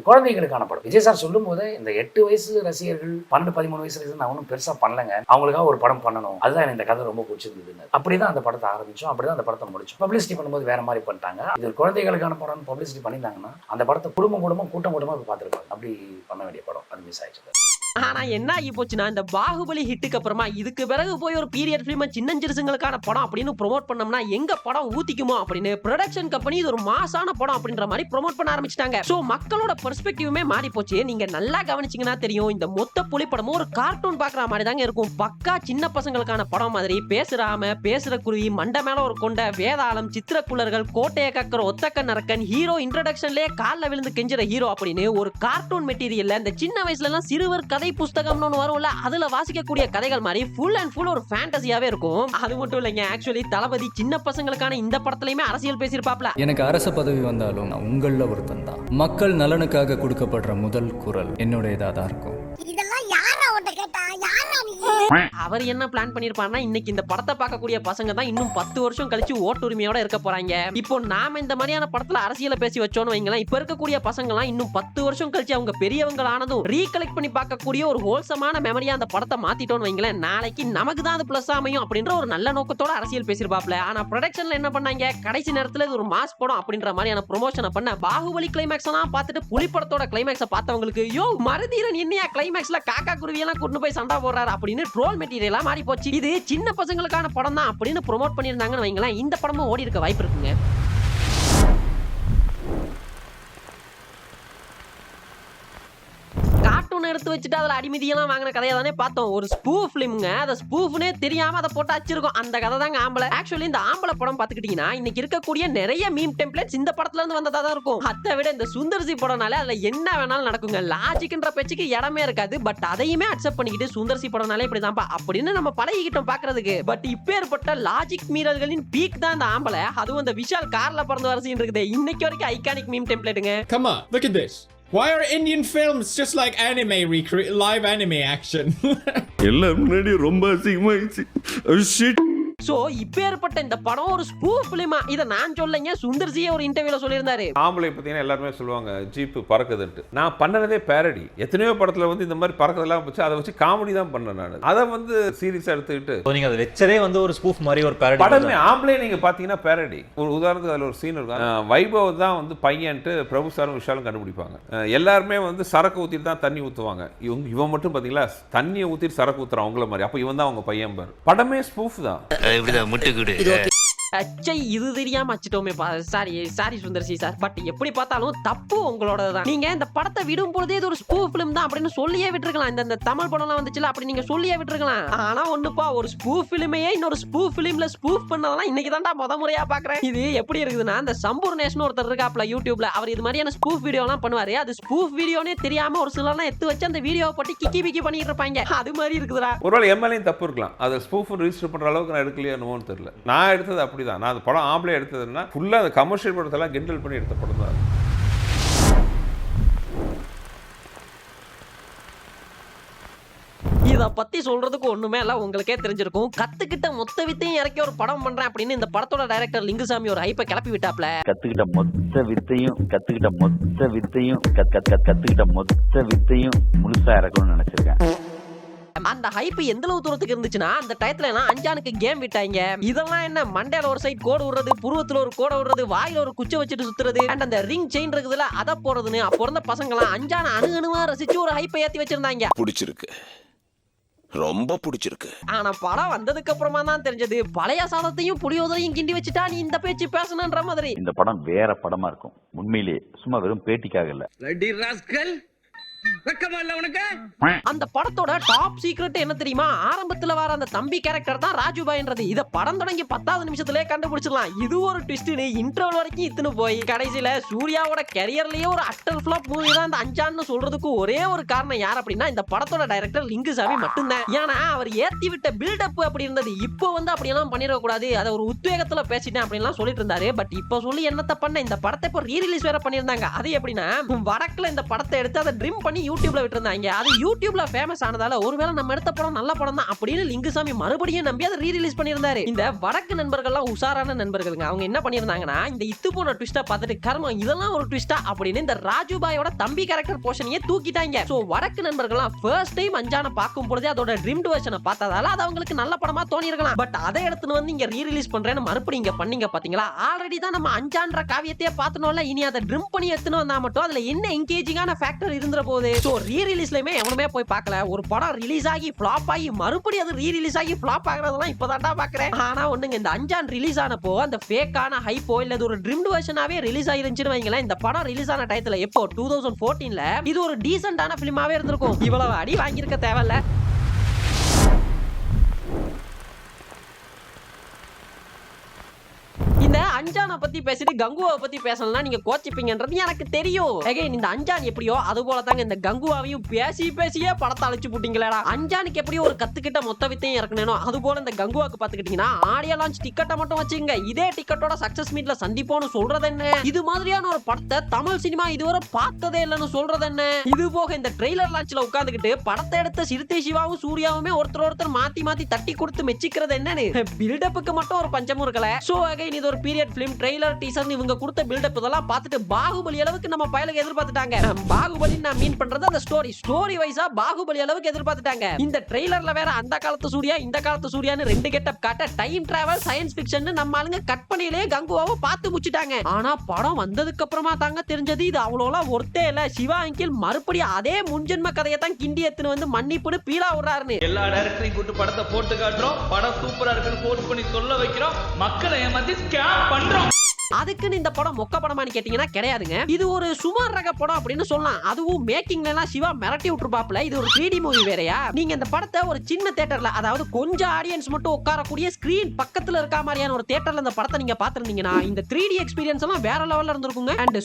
குழந்தைகளுக்கான படம். விஜய் சார் சொல்லும் போது இந்த 8 வயசு ரசிகர்கள் 12-13 வயசு ரசிகர்கள் நான் ஒன்றும் பெருசா பண்ணலங்க, அவங்களுக்காக ஒரு படம் பண்ணணும், அதுதான் எனக்கு இந்த கதை ரொம்ப பிடிச்சிருந்தது. அப்படிதான் அந்த படத்தை ஆரம்பிச்சோம், அப்படிதான் அந்த படத்தை முடிச்சோம். பப்ளிசிட்டி பண்ணும்போது வேற மாதிரி பண்ணிட்டாங்க. இது குழந்தைகளுக்கான படம் பப்ளிசிட்டி பண்ணியிருந்தாங்கன்னா அந்த படத்தை குடும்பம் கூட்டம் பார்த்துருப்பாங்க. அப்படி பண்ண வேண்டிய படம் அது மிஸ் ஆயிடுச்சு. ஆனா என்ன ஆகி போச்சுன்னா இந்த பாகுபலி ஹிட்டுக்கு அப்புறமா இதுக்கு பிறகு போய் ஒரு பீரியட் ஃபிலிம் சின்னஞ்சிறுசுங்களுக்கான படம் அப்படின்னு ப்ரோமோட் பண்ணோம்னா எங்க படம் ஊத்திக்குமோ அப்படின்னு ப்ரொடக்ஷன் கம்பெனி இது ஒரு மாசான படம் அப்படின்ற மாதிரி ப்ரோமோட் பண்ண ஆரம்பிச்சிட்டாங்க. சோ மக்களோட பெர்ஸ்பெக்டிவுமே மாறி போச்சு. நீங்க நல்லா கவனிச்சீங்கன்னா தெரியும், இந்த மொத்த புலி படமும் ஒரு கார்ட்டூன் பாக்குற மாதிரி தாங்க இருக்கும். பக்கா சின்ன பசங்களுக்கான படம் மாதிரி பேசுறாம, பேசுற குருவி, மண்டை மேல ஒரு கொண்ட, வேதாளம், சித்திரக்குள்ளர்கள், கோட்டைய கக்கற, ஒத்தக்க நரக்கன், ஹீரோ இன்ட்ரோடக்ஷன்லயே கால்ல விழுந்து கெஞ்சுற ஹீரோ அப்படின்னு ஒரு கார்ட்டூன் மெட்டீரியல்ல இந்த சின்ன வயசுல எல்லாம் சிறுவர் கதை புஸ்தகம்னு ஒன்று வரும்ல, அதுல வாசிக்கக்கூடிய கதைகள் மாதிரி ஃபுல் அண்ட் ஃபுல் ஒரு ஃபேண்டசியாவே இருக்கும். அது மட்டும் இல்லைங்க, ஆக்சுவலி தளபதி சின்ன பசங்களுக்கான இந்த படத்துலயுமே அரசியல் பேசியிருப்பாப்ல. எனக்கு அரச பதவி வந்தாலும் நான் உங்கள ஒருத்தன் தான். மக்கள் நலனுக்காக கொடுக்கப்படுற முதல் குரல் என்னுடையதா தான் இருக்கும். அவர் என்ன பிளான் பண்ணிருப்பாருன்னா, இன்னைக்கு இந்த படத்தை பார்க்கக்கூடிய பசங்க தான் இன்னும் 10 வருஷம் கழிச்சு ஓட்டுரிமையோட இருக்க போறாங்க. இப்போ நாம இந்த மாதிரியான படத்துல அரசியலை பேசி வச்சோன்னு வைங்களேன், இப்ப இருக்கக்கூடிய பசங்க எல்லாம் இன்னும் 10 வருஷம் கழிச்சு அவங்க பெரியவங்க ஆனதும் ரீகலெக்ட் பண்ணி பார்க்கக்கூடிய ஒரு ஹோல்சமான மெமரியா அந்த படத்தை மாத்திட்டோன்னு வைங்களேன், நாளைக்கு நமக்கு தான் அது பிளஸ் அமையும் அப்படின்ற ஒரு நல்ல நோக்கத்தோட அரசியல் பேசிருப்பாப்ல. ஆனா ப்ரொடக்ஷன்ல என்ன பண்ணாங்க, கடைசி நேரத்துல இது ஒரு மாஸ் படம் அப்படின்ற மாதிரியான ப்ரொமோஷனை பண்ண பாகுபலி கிளைமேக்ஸ் எல்லாம் பார்த்துட்டு புலி படத்தோட கிளைமேக்ஸை பார்த்தவங்களுக்கு யோ மருதீரன் என்னையா கிளைமேக்ஸ்ல காக்கா குருவியெல்லாம் கூட்டு போய் சண்டை போடுறாரு அப்படின்னு ட்ரோல் மெட்டீரியலா மாறி போச்சு. இது சின்ன பசங்களுக்கான படம் தான் அப்படின்னு ப்ரோமோட் பண்ணியிருந்தாங்கன்னு வைங்களேன், இந்த படமும் ஓடி இருக்க வாய்ப்பு இருக்குங்க. கார்ட்டூன் எடுத்து வச்சுட்டு அதுல அடிமதியெல்லாம் வாங்கின கதையை தானே பார்த்தோம். ஒரு ஸ்பூஃப் ஃபிலிம்ங்க, அதை ஸ்பூஃப்னே தெரியாம அதை போட்டு அச்சிருக்கோம். அந்த கதை தாங்க ஆம்பளை. ஆக்சுவலி இந்த ஆம்பளை படம் பார்த்துக்கிட்டீங்கன்னா இன்னைக்கு இருக்கக்கூடிய நிறைய மீம் டெம்ப்ளேட்ஸ் இந்த படத்துல இருந்து வந்ததா தான் இருக்கும். அதை விட இந்த சுந்தர்சி படம்னால அதுல என்ன வேணாலும் நடக்குங்க. லாஜிக்ன்ற பேச்சுக்கு இடமே இருக்காது. பட் அதையுமே அக்செப்ட் பண்ணிக்கிட்டு சுந்தர்சி படம்னாலே இப்படிதான்ப்பா அப்படின்னு நம்ம பழகிக்கிட்டோம் பாக்குறதுக்கு. பட் இப்பேற்பட்ட லாஜிக் மீறல்களின் பீக் தான் இந்த ஆம்பளை. அதுவும் இந்த விஷால் கார்ல பறந்து வரசின்னு இருக்குது. இன்னைக்கு வரைக்கும் ஐகானிக் மீம் டெம்ப்ளேட்டுங்க. Come on, look at this. Why are Indian films just like anime live anime action? எல்லாம் முன்னாடி ரொம்ப அசிங்கமாயிடுச்சு. Shit. சோ இப்பேற்பட்ட இந்த படம் ஒரு ஸ்பூஃப் ஃபிலிமா, இத நான் சொல்லலைங்க, சுந்தர்சியே ஒரு இன்டர்வியூல சொல்லியிருந்தாரு. ஆம்பளை பத்தினா எல்லாருமே சொல்லுவாங்க ஜீப் பறக்குதுன்ட்டு. நான் பண்ணனதே பேரடி. எத்தனையோ படத்துல வந்து இந்த மாதிரி பறக்கிறதெல்லாம் வச்சு அதை வச்சு காமெடி தான் பண்ணேன் நான். அதை வந்து சீரியஸா எடுத்துக்கிட்டு நீங்க அதை வெச்சதே வந்து ஒரு ஸ்பூஃப் மாதிரி ஒரு பேரடி படமே. ஆம்பளை நீங்க பாத்தீங்கன்னா பேரடி. ஒரு உதாரணத்துக்கு அதுல ஒரு சீன் இருக்கும். வைபவ் தான் வந்து பையன்ட்டு பிரபு சாரும் விஷாலும் கண்டுபிடிப்பாங்க. எல்லாருமே வந்து சரக்கு ஊத்திட்டு தான் தண்ணி ஊத்துவாங்க. இவன் மட்டும் பாத்தீங்களா தண்ணியை ஊத்திட்டு சரக்கு ஊத்துறான் அவங்கள மாதிரி. அப்ப இவன் தான் அவங்க பையன் பாரு. படமே ஸ்பூஃப் தான். அச்சை இது தெரியாம அச்சிட்டோமே. சாரி சுந்தர்சி சார், பட் எப்படி பார்த்தாலும் தப்பு உங்களோடதான். நீங்க இந்த படத்தை விடும் பொழுதே இது ஒரு ஸ்பூஃப் ஃபிலிம் தான் அப்படின்னு சொல்லியே விட்டுருக்கலாம். இந்த தமிழ் படம்லாம் வந்துச்சுல, அப்படி நீங்க சொல்லியே விட்டுருக்கலாம். ஆனா ஒண்ணுப்பா, ஒரு ஸ்பூஃப் ஃபிலிமையே இன்னொரு ஸ்பூஃப் ஃபிலிம்ல ஸ்பூஃப் பண்ணதெல்லாம் இன்னைக்கு தான்டா முத முறையா பாக்குறேன். இது எப்படி இருக்குதுன்னா, இந்த சம்பூர்ணேஷன் ஒருத்தர் இருக்காப்ல யூடியூப்ல, அவர் இது மாதிரியான ஸ்பூஃப் வீடியோ எல்லாம் பண்ணுவாரு. அது ஸ்பூஃப் வீடியோனே தெரியாம ஒரு சிலர்லாம் எடுத்து வச்சு அந்த வீடியோவை போட்டு கிக்கி பிக்கி பண்ணிட்டு இருப்பாங்க. அது மாதிரி இருக்குதுடா. ஒருவேளை எம்எல்ஏ தப்பு இருக்கலாம். அதை ஸ்பூஃப் ரிஜிஸ்டர் பண்ற அளவுக்கு நான் எடுக்கலையா என்னமோன்னு தெரியல. நான் எடுத்தது அப்படி அப்படிதான். நான் அந்த படம் ஆம்பளை எடுத்ததுன்னா ஃபுல்லா அந்த கமர்ஷியல் படத்தெல்லாம் கிண்டல் பண்ணி எடுத்த படம் தான். இத பத்தி சொல்றதுக்கு ஒண்ணுமே இல்ல, உங்களுக்கே தெரிஞ்சிருக்கும். கத்துக்கிட்ட மொத்த வித்தையும் இறக்கி ஒரு படம் பண்றேன் அப்படின்னு இந்த படத்தோட டைரக்டர் லிங்குசாமி ஒரு ஹைப்பை கிளப்பி விட்டாப்ல. கத்துக்கிட்ட மொத்த வித்தையும் முழுசா இறக்கணும்னு நினைச்சிருக்கேன். அந்த ஹைப் எந்த அளவு தூரத்துக்கு இருந்துச்சுன்னா அந்த டயத்துல எல்லாம் அஞ்சானுக்கு கேம் விட்டாங்க. இதெல்லாம் என்ன, மண்டையில ஒரு சைடு கோடு விடுறது, புருவத்துல ஒரு கோடை விடுறது, வாயில ஒரு குச்சை வச்சுட்டு சுத்துறது, அண்ட் அந்த ரிங் செயின் இருக்குதுல அத போறதுன்னு அப்ப இருந்த பசங்க எல்லாம் அஞ்சான அணுகணுமா ரசிச்சு ஒரு ஹைப்பை ஏத்தி வச்சிருந்தாங்க. பிடிச்சிருக்கு, ரொம்ப பிடிச்சிருக்கு. ஆனா படம் வந்ததுக்கு அப்புறமா தான் தெரிஞ்சது, பழைய சாதத்தையும் புளியோதரையும் கிண்டி வச்சுட்டா நீ இந்த பேச்சு பேசணுன்ற மாதிரி. இந்த படம் வேற படமா இருக்கும் உண்மையிலேயே, சும்மா வெறும் பேட்டிக்காக இல்ல. அந்த படத்தோட டாப் சீக்ரெட் என்ன தெரியுமா? ஆரம்பத்துல வர அந்த தம்பி கேரக்டர் தான் ராஜுபாய்ன்றது. இத படம் தொடங்கி 10வது நிமிஷத்திலே கண்டுபிடிச்சிடலாம். இது ஒரு ட்விஸ்ட்னு இன்டர்வல் வரைக்கும் இத்துன்னு போய் கடைசியில சூர்யாவோட கரியர்லயே ஒரு அட்டர் ஃபிளாப் மூவி தான் இந்த அஞ்சான்னு சொல்றதுக்கு ஒரே ஒரு காரணம் யார் அப்படின்னா இந்த படத்தோட டைரக்டர் லிங்குசாமி மட்டும்தான். ஏன்னா அவர் ஏத்தி விட்ட பில்டப் அப்படி இருந்தது. இப்போ வந்து அப்படியெல்லாம் பண்ணிட கூடாது, அதை ஒரு உத்வேகத்துல பேசிட்டேன் அப்படின்லாம் சொல்லிட்டு இருந்தாரு. பட் இப்போ சொல்லி என்னத்த பண்ண, இந்த படத்தை இப்போ ரீரிலீஸ் வேற பண்ணியிருந்தாங்க. அது எப்படின்னா வடக்குல இந்த படத்தை எடுத்து அதை ட்ரிம் பண்ணி யூடியூப்ல விட்டுருந்தாங்க. அது யூடியூப்ல ஃபேமஸ் ஆனதால ஒருவேளை நம்ம எடுத்த படம் நல்ல படம் தான் அப்படின்னு லிங்குசாமி மறுபடியும் நம்பி அதை ரீரிலீஸ் பண்ணியிருந்தாரு. இந்த வடக்கு நண்பர்கள்லாம் உஷாரான நண்பர்களுங்க. அவங்க என்ன பண்ணியிருந்தாங்கன்னா இந்த இத்து போன ட்விஸ்டா பார்த்துட்டு கர்மம் இதெல்லாம் ஒரு ட்விஸ்டா அப்படின்னு இந்த ராஜுபாயோட தம்பி கேரக்டர் போர்ஷனையே தூக்கிட்டாங்க. சோ வடக்கு நண்பர்கள்லாம் ஃபர்ஸ்ட் டைம் அஞ்சான பார்க்கும் பொழுதே அதோட ட்ரிம்டு வெர்ஷனை பார்த்ததால அது அவங்களுக்கு நல்ல படமா தோணி இருக்கலாம். பட் அதை எடுத்துன்னு வந்து இங்க ரீரிலீஸ் பண்றேன்னு மறுபடியும் இங்க பண்ணீங்க பாத்தீங்களா? ஆல்ரெடி தான் நம்ம அஞ்சான்ற காவியத்தையே பார்த்தனோம்ல, இனி அதை ட்ரிம் பண்ணி எடுத்துன்னு வந்தா மட்டும் அதுல என்ன என்கேஜிங்கான ஃபேக்டர் இருந்துற போது. சோ ரீரிலீஸ்லயுமே எவனுமே போய் பார்க்கல. ஒரு படம் ரிலீஸ் ஆகி ஃப்ளாப் ஆகி மறுபடியும் அது ரீரிலீஸ் ஆகி ஃப்ளாப் ஆகுறதெல்லாம் இப்பதான்டா பாக்குறேன். ஆனா ஒண்ணுங்க, இந்த அஞ்சான் ரிலீஸ் ஆனப்போ அந்த ஃபேக்கான ஹைப்போ இல்ல ஒரு ட்ரிம்டு வெர்ஷனாவே ரிலீஸ் ஆயிருந்துச்சுன்னு வைங்களேன், இந்த படம் ரிலீஸ் ஆன டயத்துல எப்போ 2014ல இது ஒரு டீசென்டான பிலிமாவே இருந்திருக்கும். இவ்வளவு அடி வாங்கியிருக்க தேவையில்ல. இந்த அஞ்சானை பத்தி பேசிட்டு கங்குவாவை பத்தி பேசலாம் நீங்க கோச்சிப்பீங்கன்றது எனக்கு தெரியும். அகைன் இந்த அஞ்சான் எப்படியோ அது போல தாங்க இந்த கங்குவாவையும் பேசியே படத்தை அழிச்சு போட்டீங்களா. அஞ்சானுக்கு எப்படியோ ஒரு கத்துக்கிட்ட மொத்த வித்தையும் இறக்கணும், அது போல இந்த கங்குவாக்கு பாத்துக்கிட்டீங்கன்னா ஆடியோ லான்ச் டிக்கெட்டை மட்டும் வச்சுங்க. இதே டிக்கெட்டோட சக்சஸ் மீட்ல சந்திப்போம்னு சொல்றது என்ன? இது மாதிரியான ஒரு படத்தை தமிழ் சினிமா இதுவரை பார்த்ததே இல்லைன்னு சொல்றது என்ன? இது போக இந்த ட்ரெய்லர் லான்ச்ல உட்காந்துக்கிட்டு படத்தை எடுத்த சிறுத்தை சிவாவும் சூர்யாவுமே ஒருத்தர் மாத்தி தட்டி கொடுத்து மெச்சிக்கிறது என்னன்னு பில்டப்புக்கு மட்டும் ஒரு பஞ்சமும் இருக்கல. சோ அகைன் இது ஒரு பீரியட் ஃபிலிம் ட்ரெய்லர் டீசர் இவங்க கொடுத்த பில்டப் இதெல்லாம் பார்த்துட்டு பாகுபலி அளவுக்கு நம்ம பயலுக்கு எதிர்பார்த்துட்டாங்க. பாகுபலி நான் மீன் பண்றது அந்த ஸ்டோரி வைஸா பாகுபலி அளவுக்கு எதிர்பார்த்துட்டாங்க. இந்த ட்ரெய்லர்ல வேற அந்த காலத்து சூர்யா இந்த காலத்து சூர்யான்னு ரெண்டு கெட்டப் காட்ட டைம் டிராவல் சயின்ஸ் ஃபிக்ஷன் நம்ம ஆளுங்க கற்பனையிலே கங்குவாவை பார்த்து முச்சிட்டாங்க. ஆனா படம் வந்ததுக்கு அப்புறமா தாங்க தெரிஞ்சது இது அவ்வளோலாம் ஒர்த்தே இல்ல. சிவா அங்கிள் மறுபடியும் அதே முன்ஜென்ம கதையை தான் கிண்டி எடுத்துன்னு வந்து மன்னிப்புன்னு பீலா விடுறாருன்னு. எல்லா டைரக்டரையும் கூட்டு படத்தை போட்டு காட்டுறோம், படம் சூப்பரா இருக்குன்னு போட் பண்ணி சொல்ல வைக்கிறோம், மக்களை ஏமாத்தி ஸ்கேம் பண்றோம். அதுக்குன்னு இந்த படம் மொக்க படமான்னு கேட்டீங்கன்னா கிடையாதுங்க. இது ஒரு சுமார் ரக படம் அப்படின்னு சொல்லலாம். அதுவும் மேக்கிங்ல எல்லாம் சிவா மிரட்டி விட்டுருப்பாப்ல. இது ஒரு 3D மூவி வேறையா. நீங்க இந்த படத்தை ஒரு சின்ன தியேட்டர்ல, அதாவது கொஞ்சம் ஆடியன்ஸ் மட்டும் உட்காரக்கூடிய ஸ்கிரீன் பக்கத்துல இருக்க மாதிரியான ஒரு தியேட்டர்ல இந்த படத்தை நீங்க பாத்துருந்தீங்கன்னா இந்த 3D எக்ஸ்பீரியன்ஸ் எல்லாம் வேற லெவல்ல இருந்திருக்குங்க. அண்ட்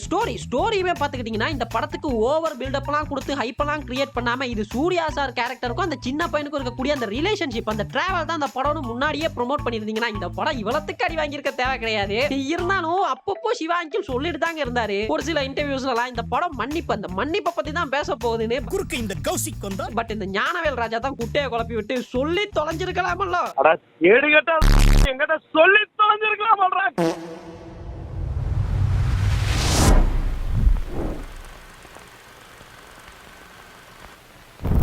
ஸ்டோரியுமே பாத்துக்கிட்டீங்கன்னா இந்த படத்துக்கு ஓவர் பில்டப் எல்லாம் கொடுத்து ஹைப் எல்லாம் கிரியேட் பண்ணாம இது சூர்யா சார் கேரக்டருக்கும் அந்த சின்ன பையனுக்கும் இருக்கக்கூடிய அந்த ரிலேஷன்ஷிப் அந்த டிராவல் தான் அந்த படம் முன்னாடியே ப்ரோமோட் பண்ணிருந்தீங்கன்னா இந்த படம் இவ்வளவுக்கு அடி வாங்கியிருக்க தேவை கிடையாது. இருந்தாலும் அப்பப்போ சிவா அங்கிள் சொல்லிட்டு தாங்க இருந்தாரு ஒரு சில இன்டர்வியூஸ்லாம் இந்த படம் மன்னிப்பு, அந்த மன்னிப்பை பத்தி தான் பேச போகுதுன்னு. இந்த கௌசிக் வந்தா பட் இந்த ஞானவேல் ராஜா தான் குட்டையை குழப்பி விட்டு சொல்லி தொலைஞ்சிருக்கலாமல்ல. எங்கிட்ட சொல்லி தொலைஞ்சிருக்கலாமல்ல.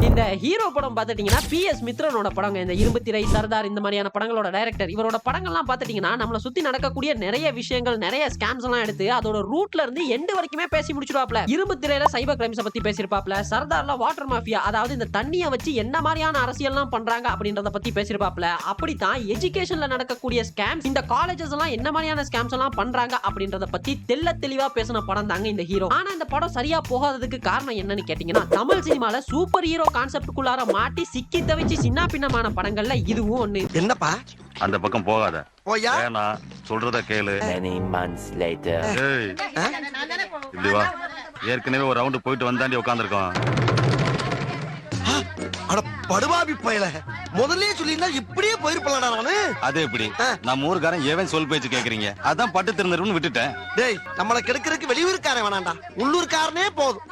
இந்த ஹீரோ படம் பாத்துட்டீங்கன்னா PS மித்ரனோட படங்க. இந்த இரும்பு திரை, சர்தார் இந்த மாதிரியான படங்களோட டைரக்டர். இவரோட படங்கள்லாம் பாத்துட்டீங்கன்னா நம்மள சுத்தி நடக்கக்கூடிய நிறைய விஷயங்கள், நிறைய ஸ்கேம்ஸ் எல்லாம் எடுத்து அதோட ரூட்ல இருந்து எண்ட் வரைக்குமே பேசி முடிச்சிருவாப்ல. இரும்பு திரையில சைபர் கிரைம்ஸ் பத்தி பேசிருப்பாப்ல, சர்தார்ல வாட்டர் மாஃபியா, அதாவது இந்த தண்ணியை வச்சு என்ன மாதிரியான அரசியல்லாம் பண்றாங்க அப்படின்றத பத்தி பேசிருப்பாப்ல. அப்படித்தான் எஜுகேஷன்ல நடக்கக்கூடிய ஸ்கேம்ஸ், இந்த காலேஜஸ் எல்லாம் என்ன மாதிரியான ஸ்கேம்ஸ் எல்லாம் பண்றாங்க அப்படின்றத பத்தி தெளிவா பேசின படம் தாங்க இந்த ஹீரோ. ஆனா இந்த படம் சரியா போகாததுக்கு காரணம் என்னன்னு கேட்டீங்கன்னா தமிழ் சினிமால சூப்பர் ஹீரோ கான்செப்டுக்குள்ளார மாட்டி சிக்கி தவிச்சு சின்ன பின்னமான படங்கள்ல இதுவும் ஒண்ணு. என்னப்பா அந்த பக்கம் போகாத, வேணா சொல்றத கேளு. இப்படி வா, ஏற்கனவே ஒரு ரவுண்ட் போயிட்டு வந்தாண்டி உட்காந்துருக்கோம். அட படுபாவி பயல முதல்லயே சொல்லிருந்தா இப்படியே போயிருப்பலடா நானு. அது எப்படி நம்ம ஊருக்காரன் ஏவன் சொல் பேச்சு கேக்குறீங்க அதான் பட்டு திருந்தருன்னு விட்டுட்டேன். டேய் நம்மள கெடுக்கிறதுக்கு வெளியூர்காரன் வேணாம்டா, உள்ளூர்காரனே போதும்.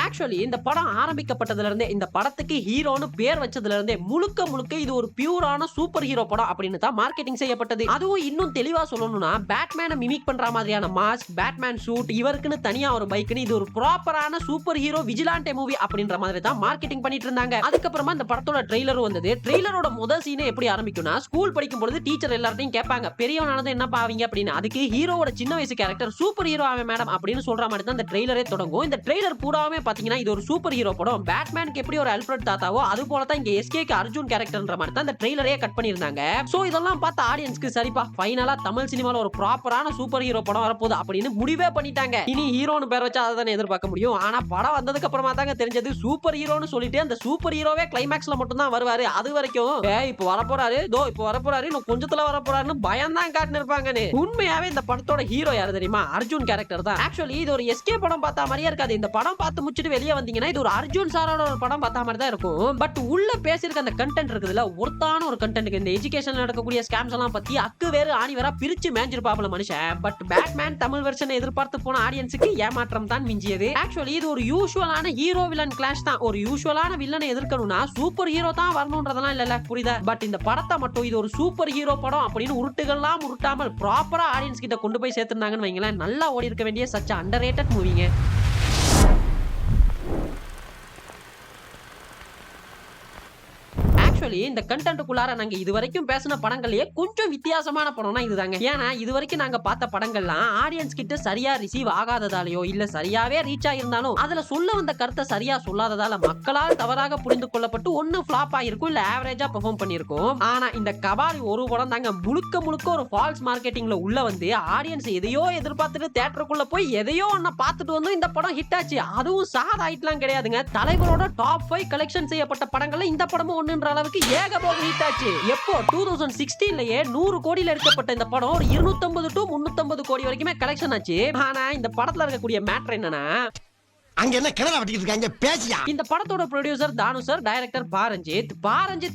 ஆக்சுவலி இந்த படம் ஆரம்பிக்கப்பட்டதுல இருந்தே, இந்த படத்துக்கு ஹீரோன்னு பேர் வச்சதுல இருந்தே முழுக்க முழுக்க இது ஒரு பியூரான சூப்பர் ஹீரோ படம் அப்படின்னு தான் மார்க்கெட்டிங் செய்யப்பட்டது. அதுவும் இன்னும் தெளிவா சொல்லணும்னா பேட்மேனை மிமிக் பண்ற மாதிரியான மாஸ்க், பேட்மேன் சூட், இவருக்குன்னு தனியா ஒரு பைக்னு இது ஒரு ப்ராப்பரான சூப்பர் ஹீரோ விஜிலாண்டே மூவி அப்படின்ற மாதிரி தான் மார்க்கெட்டிங் பண்ணிட்டு இருந்தாங்க. அதுக்கப்புறமா இந்த படத்தோட ட்ரெய்லரும் வந்தது. ட்ரெய்லரோட முதல் சீனே எப்படி ஆரம்பிக்கும்னா, ஸ்கூல் படிக்கும் பொழுது டீச்சர் எல்லார்ட்டையும் கேட்பாங்க பெரியவனானது என்ன பாவீங்க அப்படின்னு. அதுக்கு ஹீரோவோட சின்ன வயசு கேரக்டர் சூப்பர் ஹீரோ ஆவே மேடம் அப்படின்னு சொல்ற மாதிரி தான் இந்த ட்ரெய்லரே தொடங்கும். இந்த ட்ரெய்லர் பூராவே பாத்தீங்கன்னா இது ஒரு சூப்பர் ஹீரோ படம். பேட்மேனுக்கு எப்படி ஒரு அல்ஃபிரட் தாத்தாவோ அது போல தான் இங்க எஸ்கேக்கு அர்ஜுன் கேரக்டர்ன்ற மாதிரி தான் இந்த ட்ரெய்லரே கட் பண்ணிருந்தாங்க. சோ இதெல்லாம் பார்த்த ஆடியன்ஸ்க்கு சரிப்பா ஃபைனலா தமிழ் சினிமால ஒரு ப்ராப்பரான சூப்பர் ஹீரோ படம் வரப்போகுது அப்படின்னு முடிவே பண்ணிட்டாங்க. இனி ஹீரோன்னு பேர் வச்சா அதை தானே எதிர்பார்க்க முடியும். ஆனா படம் வந்ததுக்கு அப்புறமா தாங்க தெரிஞ்சது சூப்பர் ஹீரோன்னு சொல்லிட்டு அந்த சூப்பர் ஹீரோவே கிளைமேக்ஸ்ல மட்டும் தான் வருவாரு. அது வரைக்கும் இப்போ வரப்போறாரு, இப்போ வரப்போறாரு, இன்னும் கொஞ்சத்துல வரப்போறாருன்னு பயம் தான் காட்டினு இருப்பாங்கன்னு. உண்மையாவே இந்த படத்தோட ஹீரோ யாரு தெரியுமா? அர்ஜுன் கேரக்டர் தான். ஆக்சுவலி இது ஒரு எஸ்கே படம் பார்த்தா மாதிரியே இருக்காது. இந்த படம் பார்த்து முடிச்சிட்டு வெளியே வந்தீங்கன்னா இது ஒரு அர்ஜுன் சாரோட ஒரு படம் பார்த்தா மாதிரி தான் இருக்கும். பட் உள்ள பேசிருக்க அந்த கண்டென்ட் இருக்குதுல, ஒருத்தான ஒரு கண்டென்ட். இந்த எஜுகேஷன்ல நடக்கக்கூடிய ஸ்கேம்ஸ் எல்லாம் பத்தி அக்கு வேறு ஆணி வேற பிரிச்சு மேஞ்சிருப்பாப்ல மனுஷன். பட் பேட்மேன் தமிழ் வெர்ஷனை எதிர்பார்த்து போன ஆடியன்ஸுக்கு ஏமாற்றம் தான் மிஞ்சியது. ஆக்சுவலி இது ஒரு யூசுவலான ஹீரோ வில்லன் கிளாஷ் தான். ஒரு யூசுவலான வில்லனை எதிர்க்கணும்னா சூப்பர் ஹீரோ தான் வரணும்ன்றதெல்லாம் இல்ல, புரியுதா? பட் இந்த படத்தை மட்டும் இது ஒரு சூப்பர் ஹீரோ படம் அப்படின்னு உருட்டுகள்லாம் உருட்டாமல் ப்ராப்பரா ஆடியன்ஸ் கிட்ட கொண்டு போய் சேர்த்திருந்தாங்கன்னு வைங்களேன், நல்லா ஓடி இருக்க வேண்டிய சச் அண்டர்ரேட்டட் மூவிங்க. இந்த கண்டென்ட்குள்ளார நாங்க இதுவரைக்கும் பேசின படங்கள்லயே கொஞ்சம் வித்தியாசமான படம்னா இதுதாங்க. ஏன்னா இதுவரைக்கும் நாங்க பார்த்த படங்கள்லாம் ஆடியன்ஸ் கிட்ட சரியா ரிசீவ் ஆகாததாலயோ இல்ல சரியாவே ரீச் ஆயிருந்தாலும் அதுல சொல்ல வந்த கருத்தை சரியா சொல்லாததால மக்களால் தவறாக புரிந்து கொள்ளப்பட்டு ஒன்னு ஃபிளாப் ஆயிருக்கும் இல்ல ஆவரேஜா பெர்ஃபார்ம் பண்ணிருக்கும். ஆனா இந்த கபாலி ஒரு படம் தாங்க முழுக்க முழுக்க ஒரு ஃபால்ஸ் மார்க்கெட்டிங்ல உள்ள வந்து ஆடியன்ஸ் எதையோ எதிர்பார்த்துட்டு தியேட்டருக்குள்ள போய் எதையோ ஒன்ன பார்த்துட்டு வந்து இந்த படம் ஹிட் ஆச்சு. அதுவும் சாதா ஹிட்லாம் கிடையாதுங்க. தலைவரோட டாப் 5 கலெக்ஷன் செய்யப்பட்ட படங்கள்ல இந்த படமும் ஒண்ணுன்ற அளவுக்கு ஏகபோக ஹிட் ஆச்சு. எப்போ 2016லயே 100 கோடியில எடுக்கப்பட்ட இந்த படம் ஒரு 250 to 350 கோடி வரைக்குமே கலெக்ஷன் ஆச்சு. ஆனா இந்த படத்துல இருக்கக்கூடிய மேட்டர் என்னன்னா, அங்க என்ன கிணறு வெட்டிட்டு இருக்காங்க பேசியா. இந்த படத்தோட ப்ரொடியூசர் தானு சார், டைரக்டர் பாரஞ்சித்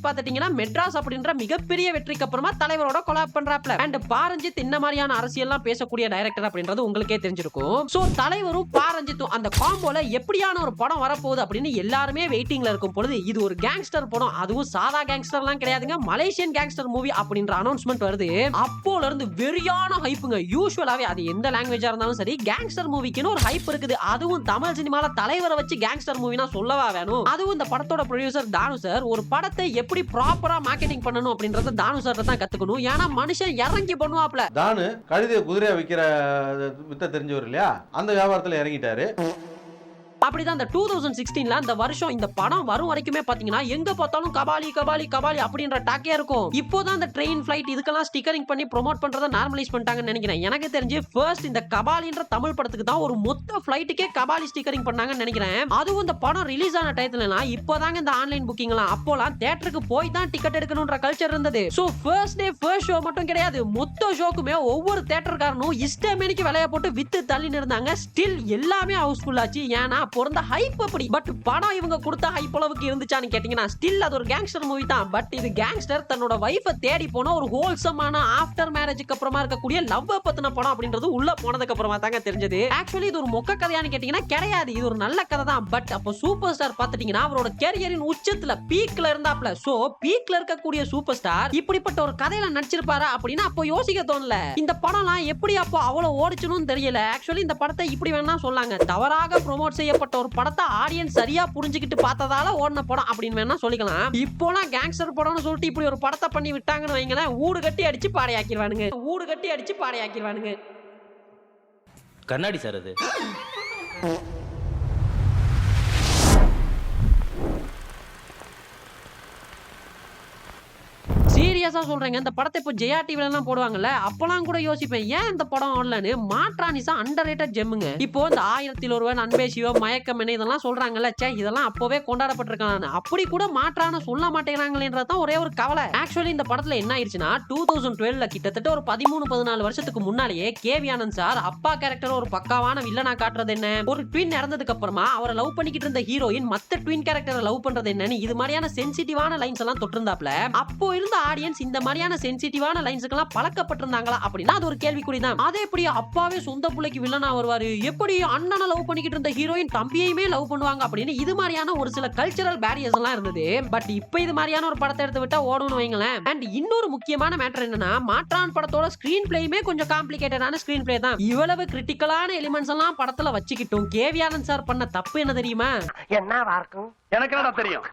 பாத்துட்டீங்கன்னா மெட்ராஸ் அப்படின்ற மிகப்பெரிய வெற்றிக்கு அப்புறமா தலைவரோட கொலாப் பண்றாப்ல. அண்ட் பாரஞ்சித் இந்த மாதிரியான அரசியல்லாம் பேசக்கூடிய டைரக்டர் அப்படின்றது உங்களுக்கே தெரிஞ்சிருக்கும். சோ தலைவரும் பாரஞ்சித்தும் அந்த காம்போல எப்படியான ஒரு படம் வரப்போகுது அப்படின்னு எல்லாருமே வெயிட்டிங்ல இருக்கும் பொழுது இது ஒரு கேங்ஸ்டர் படம், அதுவும் சாதா கேங்ஸ்டர்லாம் கிடையாதுங்க, மலேசியன் கேங்ஸ்டர் மூவி அப்படின்ற அனௌன்ஸ்மெண்ட் வருது. அப்போல இருந்து வெறியான ஹைப்புங்க. யூசுவலாவே அது எந்த லாங்குவேஜா இருந்தாலும் சரி கேங்ஸ்டர் மூவிக்குன்னு ஒரு ஹைப் இருக்குது. அதுவும் தமிழ் தலைவரை வச்சு கேங்ஸ்டர் மூவினா சொல்லவா வேணும். அதுவும் இந்த படத்தோட ப்ரொடியூசர் தானு சார் ஒரு படத்தை எப்படி ப்ராப்பரா மார்க்கெட்டிங் பண்ணணும் அப்படின்றத தானு சார் தான் கத்துக்கணும். ஏன்னா மனுஷன் இறங்கி பண்ணுவாப்ல. தானு கழுதையை குதிரையா விக்கிற வித்த தெரிஞ்சவர் இல்லையா, அந்த வியாபாரத்துல இறங்கிட்டாரு. அப்படிதான் இந்த 2016ல அந்த வருஷம் இந்த படம் வரும் வரைக்குமே பாத்தீங்கன்னா எங்க பார்த்தாலும் கபாலி கபாலி கபாலி அப்படின்ற டாக்கே இருக்கும். இப்போதான் இந்த ட்ரெயின் ஃபிளைட் இதுக்கெல்லாம் ஸ்டிக்கரிங் பண்ணி ப்ரோமோட் பண்றத நார்மலைஸ் பண்ணிட்டாங்கன்னு நினைக்கிறேன். எனக்கு தெரிஞ்சு ஃபர்ஸ்ட் இந்த கபாலின்ற தமிழ் படத்துக்கு தான் ஒரு மொத்த ஃபிளைட்டுக்கே கபாலி ஸ்டிக்கரிங் பண்ணாங்கன்னு நினைக்கிறேன். அதுவும் இந்த படம் ரிலீஸ் ஆன டயத்துலனா இப்போதாங்க இந்த ஆன்லைன் புக்கிங் எல்லாம், அப்போலாம் தியேட்டருக்கு போய் தான் டிக்கெட் எடுக்கணும்ன்ற கல்ச்சர் இருந்தது. So first day first show மட்டும் கிடையாது, மொத்த ஷோக்குமே ஒவ்வொரு தியேட்டர்காரனும் இஷ்டமேனிக்கு விலைய போட்டு வித்து தள்ளின்னு இருந்தாங்க. ஸ்டில் எல்லாமே ஹவுஸ்ஃபுல் ஆச்சு. ஏன்னா பொறந்த ஹைப் அப்படி. பட் படம் இவங்க கொடுத்த ஹைப் அளவுக்கு இருந்துச்சான்னு கேட்டீங்கன்னா ஸ்டில் அது ஒரு கேங்ஸ்டர் மூவி தான். பட் இது கேங்ஸ்டர் தன்னோட வைஃபை தேடி போன ஒரு ஹோல்சமான ஆஃப்டர் மேரேஜுக்கு அப்புறமா இருக்கக்கூடிய லவ் பத்தின படம் அப்படின்றது உள்ள போனதுக்கு அப்புறமா தாங்க தெரிஞ்சது. ஆக்சுவலி இது ஒரு மொக்க கதையான்னு கேட்டீங்கன்னா கிடையாது, இது ஒரு நல்ல கதை தான். பட் அப்போ சூப்பர் ஸ்டார் பாத்துட்டீங்கன்னா அவரோட கேரியரின் உச்சத்துல பீக்ல இருந்தாப்ல. சோ பீக்ல இருக்கக்கூடிய சூப்பர் ஸ்டார் இப்படிப்பட்ட ஒரு கதையில நடிச்சிருப்பாரா அப்படின்னு அப்போ யோசிக்க தோணல. இந்த படம்லாம் எப்படி அப்போ அவ்வளவு ஓடிச்சுன்னு தெரியல. ஆக்சுவலி இந்த படத்தை இப்படி வேணா சொல்லாங்க, தவறாக ப்ரோமோட் செய்யப்பட்ட ஒரு படத்தை ஆடியன்ஸ் சரியா புரிஞ்சுக்கிட்டு பார்த்ததால ஓடின படம் அப்படின்னு வேணா சொல்லிக்கலாம். இப்போலாம் கேங்ஸ்டர் படம்னு சொல்லிட்டு இப்படி ஒரு படத்தை பண்ணி விட்டாங்கன்னு வைங்களேன், ஊடு கட்டி அடிச்சு பாடையாக்கிடுவானுங்க, ஊடு கட்டி அடிச்சு பாடையாக்கிடுவானுங்க. கண்ணாடி சார் அது. சீரியஸ் சீரியஸா சொல்றேங்க, இந்த படத்தை இப்போ ஜெயா டிவில எல்லாம் போடுவாங்கல்ல, அப்பலாம் கூட யோசிப்பேன் ஏன் இந்த படம் ஆடலன்னு. மாற்றானிசா அண்டர்ரேட்டட் ஜெம்முங்க. இப்போ இந்த 1001 அன்பே சிவம் மயக்கம் என்ன இதெல்லாம் சொல்றாங்கல்ல, சே இதெல்லாம் அப்பவே கொண்டாடப்பட்டிருக்காங்க, அப்படி கூட மாற்றான சொல்ல மாட்டேங்கிறாங்களேன்றதான் ஒரே ஒரு கவலை. ஆக்சுவலி இந்த படத்துல என்ன ஆயிடுச்சுன்னா 2012ல கிட்டத்தட்ட ஒரு 13-14 வருஷத்துக்கு முன்னாலேயே கேவி ஆனந்த் சார் அப்பா கேரக்டர் ஒரு பக்காவான வில்லனா காட்டுறது என்ன, ஒரு ட்வின் இறந்ததுக்கு அப்புறமா அவரை லவ் பண்ணிக்கிட்டு இருந்த ஹீரோயின் மத்த ட்வின் கேரக்டரை லவ் பண்றது என்னன்னு இது மாதிரியான சென்சிட்டிவான லைன்ஸ் எல்லாம் தொட்டிருந்தாப்ல. அப்போ இருந்த ஆடியன்ஸ் இந்த மாதிரியான சென்சிட்டிவான லைன்ஸ்க்கெல்லாம் பழக்கப்பட்டிருந்தாங்களா அப்படின்னா அது ஒரு கேள்விக்குறிதான். அதே எப்படி அப்பாவே சொந்த பிள்ளைக்கு வில்லனா வருவாரு, எப்படி அண்ணனை லவ் பண்ணிக்கிட்டு இருந்த ஹீரோயின் தம்பியையுமே லவ் பண்ணுவாங்க அப்படின்னு இது மாதிரியான ஒரு சில கல்ச்சரல் பேரியர்ஸ் எல்லாம் இருந்தது. பட் இப்போ இது மாதிரியான ஒரு படத்தை எடுத்து விட்டா ஓடும்னு வைங்களேன். அண்ட் இன்னொரு முக்கியமான மேட்டர் என்னன்னா மாற்றான் படத்தோட ஸ்கிரீன் பிளேயுமே கொஞ்சம் காம்ப்ளிகேட்டடான ஸ்கிரீன் பிளே தான். இவ்வளவு கிரிட்டிக்கலான எலிமெண்ட்ஸ் எல்லாம் படத்துல வச்சுக்கிட்டும் கேவி ஆனந்த் சார் பண்ண தப்பு என்ன தெரியுமா? என்னவா இருக்கும்? எனக்கு என்னடா தெரியும்,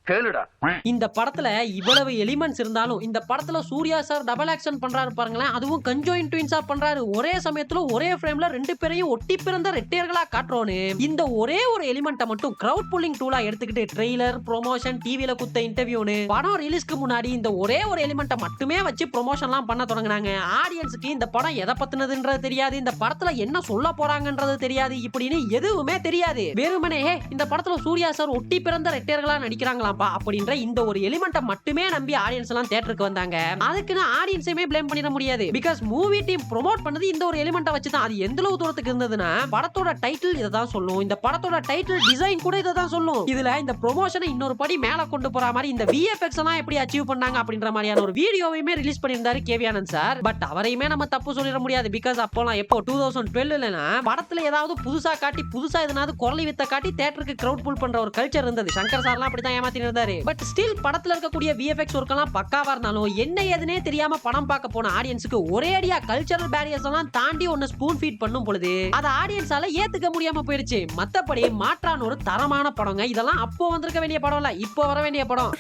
கேளுடா. இந்த படத்துல இவ்வளவு எலிமெண்ட்ஸ் இருந்தாலும் இந்த படத்துல சூர்யா சார் டபுள் ஆக்ஷன் பண்றாரு பாருங்களேன், அதுவும் கன்ஜாயின்ட் ட்வின்ஸா பண்றாரு. ஒரே சமயத்துல ஒரே ஃப்ரேம்ல ரெண்டு பேரையும் ஒட்டி பிறந்த ரெட்டையர்களா காட்டுறோன்னு இந்த ஒரே ஒரு எலிமெண்ட்டை மட்டும் கிரவுட் புல்லிங் டூலா எடுத்துக்கிட்டு ட்ரெய்லர் ப்ரொமோஷன் டிவில குத்த இன்டர்வியூன்னு படம் ரிலீஸ்க்கு முன்னாடி இந்த ஒரே ஒரு எலிமெண்ட்டை மட்டுமே வச்சு ப்ரொமோஷன்லாம் பண்ண தொடங்குனாங்க. ஆடியன்ஸுக்கு இந்த படம் எதை பத்தினதுன்றது தெரியாது, இந்த படத்துல என்ன சொல்ல போறாங்கன்றது தெரியாது, இப்படின்னு எதுவுமே தெரியாது. வெறுமனே இந்த படத்துல சூர்யா சார் ஒட்டி பிறந்த ரெட்டையர்களா நடிக்கிறாங்களா அப்படின்ற இந்த ஒரு எலிமெண்ட்டை மட்டுமே நம்பி ஆடியன்ஸ் எல்லாம் தியேட்டருக்கு வந்தாங்க. அதுக்குன்னு ஆடியன்ஸையுமே ப்ளேம் பண்ணிட முடியாது. பிகாஸ் மூவி டீம் ப்ரோமோட் பண்ணது இந்த ஒரு எலிமெண்ட்டை வச்சு தான். அது எந்த அளவு தூரத்துக்கு இருந்ததுன்னா படத்தோட டைட்டில் இதை தான் சொல்லும், இந்த படத்தோட டைட்டில் டிசைன் கூட இதை தான் சொல்லும். இதுல இந்த ப்ரொமோஷனை இன்னொரு படி மேல கொண்டு போற மாதிரி இந்த VFX எல்லாம் எப்படி அச்சீவ் பண்ணாங்க அப்படின்ற மாதிரியான ஒரு வீடியோவையுமே ரிலீஸ் பண்ணியிருந்தாரு கேவி ஆனந்த் சார். பட் அவரையுமே நம்ம தப்பு சொல்லிட முடியாது. பிகாஸ் அப்போலாம் எப்போ 2012ல படத்துல ஏதாவது புதுசா காட்டி புதுசா எதனாவது குரலி வித்த காட்டி தியேட்டருக்கு கிரவுட் புல் பண்ற ஒரு கல்ச்சர் இருந்தது. சங்கர் சார்லாம் அப்படிதான் ஏமாத்தி இருந்தாரு. பட் ஸ்டில் படத்துல இருக்கக்கூடிய VFX ஒர்க் எல்லாம் பக்காவா இருந்தாலும் என்ன ஏதுனே தெரியாம படம் பார்க்க போன ஆடியன்ஸ்க்கு ஒரே அடியா கல்ச்சரல் பேரியர்ஸ் எல்லாம் தாண்டி ஒன்னு ஸ்பூன் ஃபீட் பண்ணும் பொழுது அத ஆடியன்ஸால ஏத்துக்க முடியாம போயிருச்சு. மத்தபடி மாற்றான் ஒரு தரமான படங்க. இதெல்லாம் அப்போ வந்திருக்க வேண்டிய படம் இல்ல, இப்போ வர வேண்டிய படம்.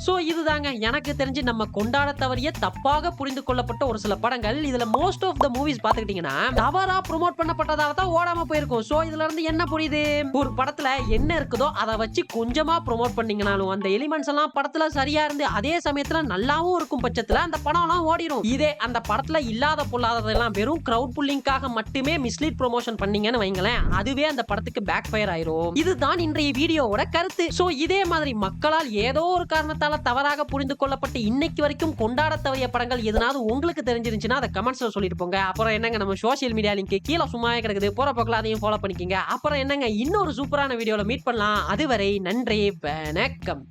சோ இதுதாங்க எனக்கு தெரிஞ்சு நம்ம கொண்டாட தவறிய தப்பாக புரிந்து கொள்ளப்பட்ட ஒரு சில படங்கள். இதுல மோஸ்ட் ஆஃப் த மூவிஸ் பாத்துக்கிட்டீங்கன்னா தவறா ப்ரோமோட் பண்ணப்பட்டதால தான் ஓடாம போயிருக்கும். சோ இதுல இருந்து என்ன புரியுது, ஒரு படத்துல என்ன இருக்குதோ அதை வச்சு கொஞ்சமா ப்ரோமோட் பண்ணீங்கனாலும் அந்த எலிமெண்ட்ஸ் எல்லாம் படத்துல சரியா இருந்து அதே சமயத்துல நல்லாவும் இருக்கும் பட்சத்துல அந்த படம் எல்லாம் ஓடிடும். இதே அந்த படத்துல இல்லாத பொல்லாததெல்லாம் வெறும் கிரவுட் புல்லிங்காக மட்டுமே மிஸ்லீட் ப்ரொமோஷன் பண்ணீங்கன்னு வைங்களேன், அதுவே அந்த படத்துக்கு பேக் ஃபயர் ஆயிரும். இதுதான் இன்றைய வீடியோவோட கருத்து. சோ இதே மாதிரி மக்களால் ஏதோ ஒரு காரணத்தால தவறாக புரிந்து கொள்ளப்பட்டு இன்னைக்கு வரைக்கும் கொண்டாட தவறிய படங்கள் எதனாவது உங்களுக்கு தெரிஞ்சிருந்துச்சுன்னா அதை கமெண்ட்ஸ்ல சொல்லிட்டு போங்க. அப்புறம் என்னங்க நம்ம சோசியல் மீடியா லிங்க் கீழே சும்மாவே கிடக்குது, போற பக்கம் அதையும் ஃபாலோ பண்ணிக்கங்க. அப்புறம் என்னங்க இன்னொரு சூப்பரான வீடியோல மீட் பண்ணலாம். அதுவரை நன்றி, வணக்கம்.